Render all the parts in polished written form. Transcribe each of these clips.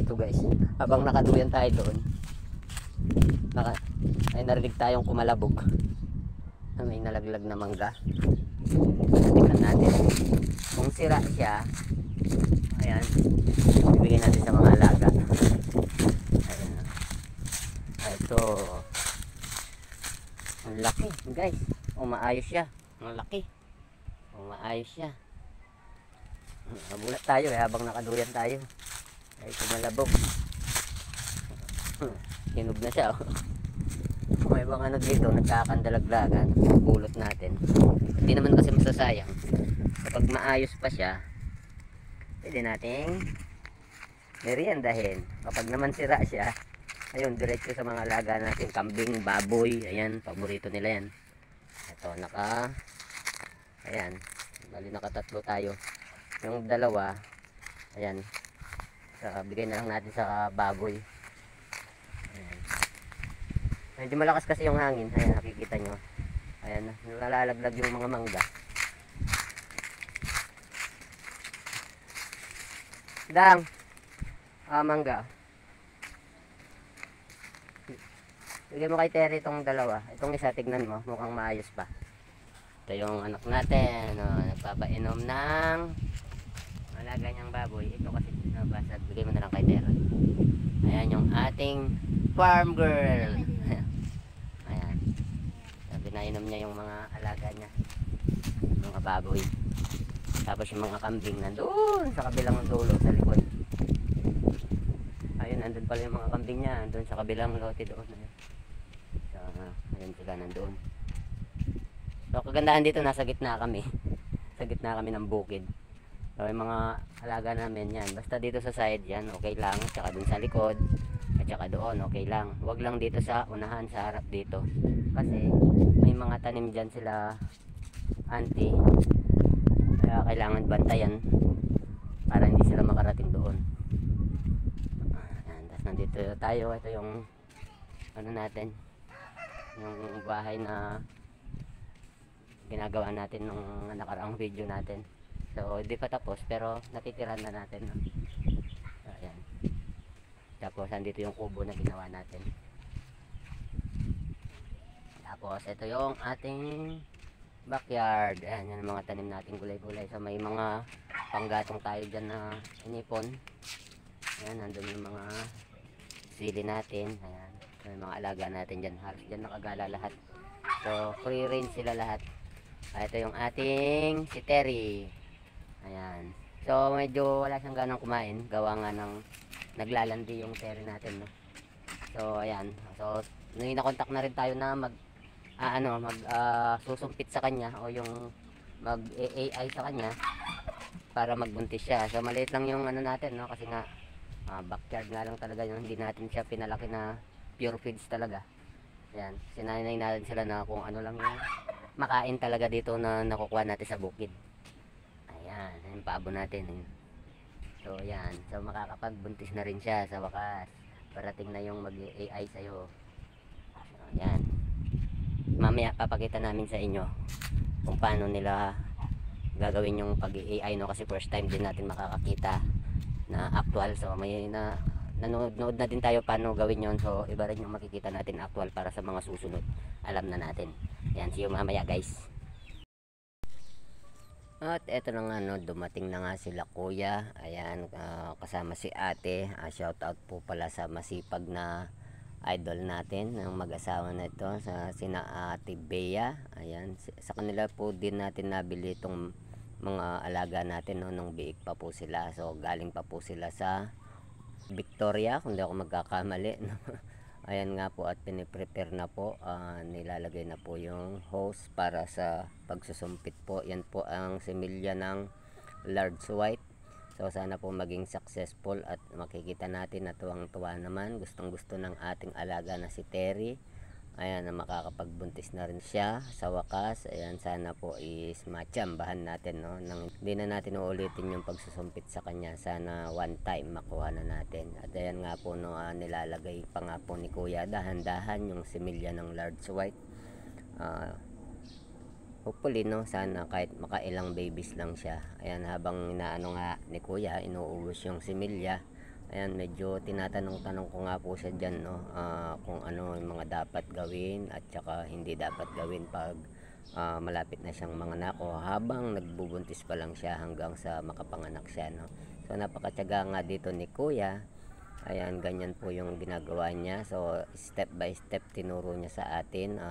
ito guys, habang nakaduyan tayo doon, ay narinig tayong kumalabog na may nalaglag na mangga. Tingnan natin kung sira siya. Ayan, bibigyan natin sa mga alaga. Ayan, ito ang laki guys, umaayos siya, ang laki, umaayos siya. Nabulat tayo habang nakaduyan tayo ay kumalabog. Hinog na siya. May ibang ano dito, nagkakandalaglagan, pulot natin. Hindi naman kasi masasayang. Kapag maayos pa siya, pwede nating meriendahin. Kapag naman sira siya, ayun, diretso sa mga alaga natin, kambing, baboy, ayan, paborito nila yan. Ito, ayan, bali nakatatlo tayo. Yung dalawa, ayan, bigay na lang natin sa baboy. Ayan. Medyo malakas kasi yung hangin, ayan, nakikita nyo. Ayan, nalalaglag yung mga mangga. Dang, mangga. Bigay mo kay Terry itong dalawa. Itong isa, tignan mo, mukhang maayos pa. Ito yung anak natin, nagpapainom ng alaga niyang baboy. Ito kasi nabasag, bigay mo na lang kay Terry. Ayan yung ating farm girl. Ayan, pinainom niya yung mga alaga niya, mga baboy. Tapos yung mga kambing nandun sa kabilang dulo, sa likod. Ayun, nandun pala yung mga kambing niya, nandun sa kabilang lote doon. Ayun sila nandun. So kagandahan dito, nasa gitna kami. Sa gitna kami ng bukid. So yung mga alaga namin yan, basta dito sa side yan, okay lang. Tsaka dun sa likod, at tsaka doon, okay lang. Huwag lang dito sa unahan, sa harap dito. Kasi may mga tanim dyan sila auntie. Kaya kailangan bantayan para hindi sila makarating doon. Ayan, tapos nandito tayo. Ito yung ano natin, yung bahay na ginagawa natin nung nakaraang video natin. So hindi pa tapos pero natitiran na natin, no? Ayan. Tapos andito yung kubo na ginawa natin. Tapos ito yung ating backyard. Ayan, yan ang mga tanim natin, gulay-gulay. So may mga panggatong tayo dyan na inipon. Ayan, nandun yung mga sili natin. Ayan, may mga alaga natin dyan. Halos dyan nakagala lahat. So free range sila lahat. Ito yung ating si Terry. Ayan. So medyo wala siyang ganang kumain. Gawa nga ng naglalandi yung Terry natin, no? So ayan. So nakontak na rin tayo na susumpit sa kanya o yung mag AI sa kanya para magbuntis siya. So maliit lang yung ano natin, no? Kasi nga backyard nga lang talaga yun. Hindi natin siya pinalaki na pure feeds talaga. Ayan. Sinanay natin sila na kung ano lang yung makain talaga dito na nakukuha natin sa bukid. Ayan, yung paabo natin. So ayan, so makakapagbuntis na rin siya sa wakas. Parating na yung mag-AI sa'yo. So ayan, mamaya papakita namin sa inyo kung paano nila gagawin yung pag-AI, no? Kasi first time din natin makakakita na actual. So may nanood na din tayo paano gawin yon. So iba rin yung makikita natin actual para sa mga susunod. Alam na natin. Yan, see you mamaya guys. At eto na nga, no, dumating na nga sila kuya. Ayan, kasama si ate. Shout out po pala sa masipag na idol natin ng mag-asawa na ito, sa sina ate Bea. Ayan, sa kanila po din natin nabili itong mga alaga natin, no, nung biik pa po sila. So galing pa po sila sa Victoria, kung di ako magkakamali, no? Ayan nga po, at piniprepare na po, nilalagay na po yung hose para sa pagsusumpit po. Yan po ang semilya ng large white. So sana po maging successful at makikita natin na tuwang-tuwa naman, gustong gusto ng ating alaga na si Terry. Ayan, na makakapagbuntis na rin siya sa wakas. Ayan, sana po is matsambahan natin, no? Hindi na natin uulitin yung pagsusumpit sa kanya. Sana one time makuha na natin. At ayan nga po, no, nilalagay pa nga po ni kuya dahan-dahan yung similya ng large white. Hopefully, no, sana kahit makailang babies lang siya. Ayan, habang inaano nga ni kuya, inuubos yung similya. Ayan, medyo tinatanong-tanong ko nga po siya dyan, no, kung ano yung mga dapat gawin at saka hindi dapat gawin pag malapit na siyang manganak o habang nagbubuntis pa lang siya hanggang sa makapanganak siya, no. So napakatyaga nga dito ni kuya. Ayan, ganyan po yung ginagawa niya. So step by step tinuro niya sa atin.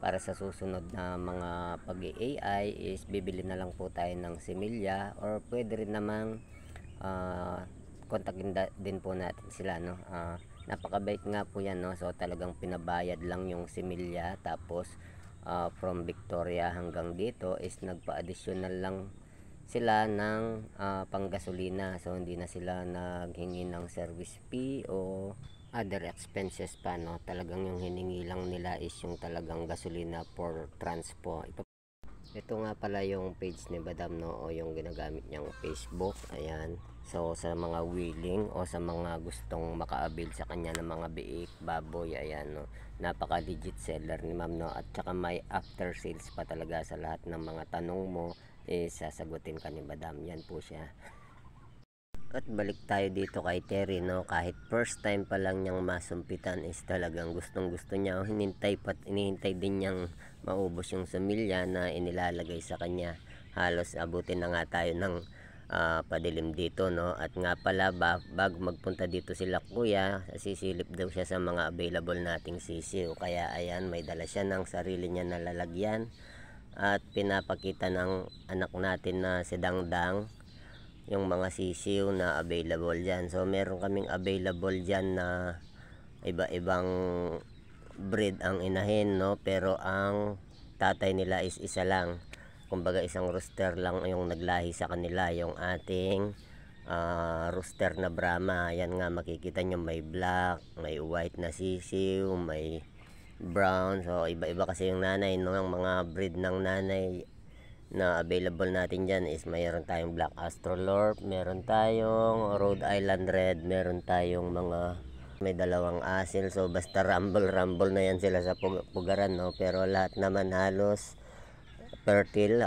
Para sa susunod na mga pag-AI is bibili na lang po tayo ng similya, or pwede rin namang kontakin din po natin sila, no. Napakabait nga po yan, no. So talagang pinabayad lang yung similya, tapos from Victoria hanggang dito is nagpa-additional lang sila ng panggasolina. So hindi na sila naghingi ng service fee o other expenses pa, no. Talagang yung hiningi lang nila is yung talagang gasolina for transpo. Ito nga pala yung page ni Madam, no, o yung ginagamit niyang Facebook. Ayan. So sa mga willing o sa mga gustong makaabil sa kanya ng mga biik, baboy, ayan, no. Napaka legit seller ni Ma'am, no. At saka may after sales pa talaga sa lahat ng mga tanong mo, sasagutin ka ni Madam. Yan po siya. At balik tayo dito kay Terry, no. Kahit first time pa lang niyang masumpitan is talagang gustong gusto niya, o hinihintay din niyang maubos yung semilya na inilalagay sa kanya. Halos abutin na nga tayo ng padilim dito, no. At nga pala, bago magpunta dito sila kuya, sisilip daw siya sa mga available nating sisiw. Kaya ayan, may dala siya ng sarili niya na lalagyan at pinapakita ng anak natin na si Dangdang yung mga sisiw na available dyan. So meron kaming available dyan na iba-ibang breed ang inahin, no, pero ang tatay nila is isa lang. Kumbaga isang rooster lang yung naglahi sa kanila, yung ating rooster na Brahma. Yan nga, makikita nyo may black, may white na sisiw, may brown. So iba-iba kasi yung nanay, no. Yung mga breed ng nanay na available natin dyan is mayroon tayong Black Astrolorp, meron tayong Rhode Island Red, meron tayong mga may dalawang asil. So basta rumble na yan sila sa pugaran, no. Pero lahat naman halos fertile,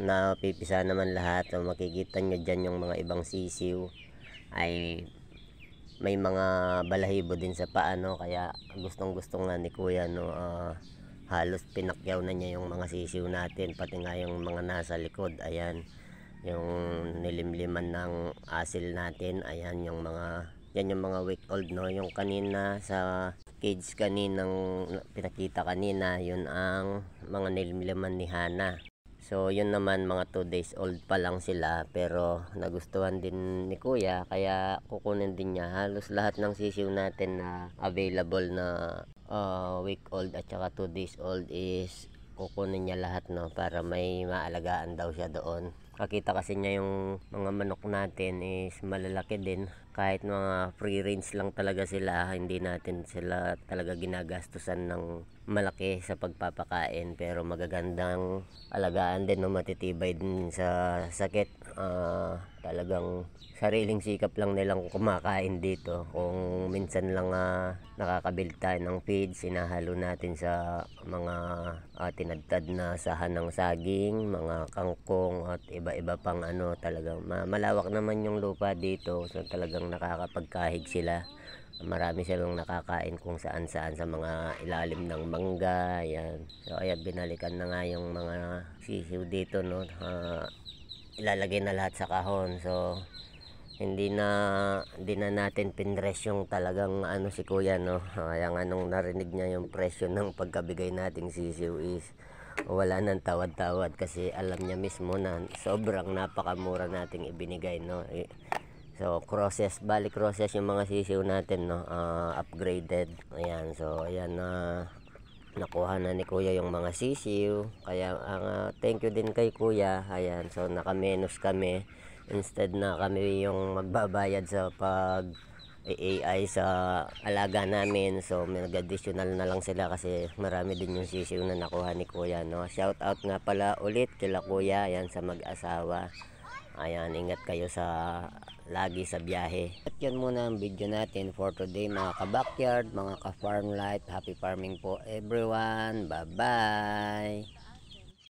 na pipisa naman lahat. So makikita nyo dyan yung mga ibang sisiw ay may mga balahibo din sa paa, no. Kaya gustong nga ni kuya, no, halos pinakyaw na niya yung mga sisiw natin, pati nga yung mga nasa likod. Ayan, yung nilimliman ng asil natin. Ayan yung mga, yan yung mga week old, no. Yung kanina sa cage kaninang pinakita kanina, yun ang mga nilimliman ni Hana. So yun naman, mga 2 days old pa lang sila, pero nagustuhan din ni kuya, kaya kukunin din niya. Halos lahat ng sisiw natin na available na week old at saka 2 days old is kukunin niya lahat, no, para may maalagaan daw siya doon. Kakita kasi niya yung mga manok natin is malalaki din. Kahit mga free range lang talaga sila, hindi natin sila talaga ginagastusan ng malaki sa pagpapakain, pero magagandang alagaan din, no, matitibay din sa sakit. Talagang sariling sikap lang nilang kumakain dito. Kung minsan lang nakakabili tayo ng feed, sinahalo natin sa mga tinadtad na sahan ng saging, mga kangkong at iba-iba pang ano. Talagang malawak naman yung lupa dito, so talagang nakakapagkahig sila. Marami silang nakakain kung saan-saan sa mga ilalim ng mangga. Yan. So ayan, binalikan na nga yung mga sisiw dito, no. Ilalagay na lahat sa kahon. So hindi na natin pinress yung talagang ano si kuya, no. Kaya nga nung narinig niya yung presyo ng pagkabigay nating sisiw is wala nang tawad-tawad, kasi alam niya mismo na sobrang napakamura nating ibinigay, no. So crosses, balik crosses yung mga sisiw natin, no, upgraded. Ayan, so ayan na nakuha na ni kuya yung mga sisiw. Kaya thank you din kay kuya. Ayan, so nakamenos kami, instead na kami yung magbabayad sa pag AI sa alaga namin. So may nag-additional na lang sila kasi marami din yung sisiw na nakuha ni kuya, no. Shout out nga pala ulit kila kuya, ayan, sa mag-asawa. Ayan, ingat kayo lagi sa biyahe. At yun muna ang video natin for today, mga ka-backyard, mga ka-farm life. Happy farming po everyone. Bye bye.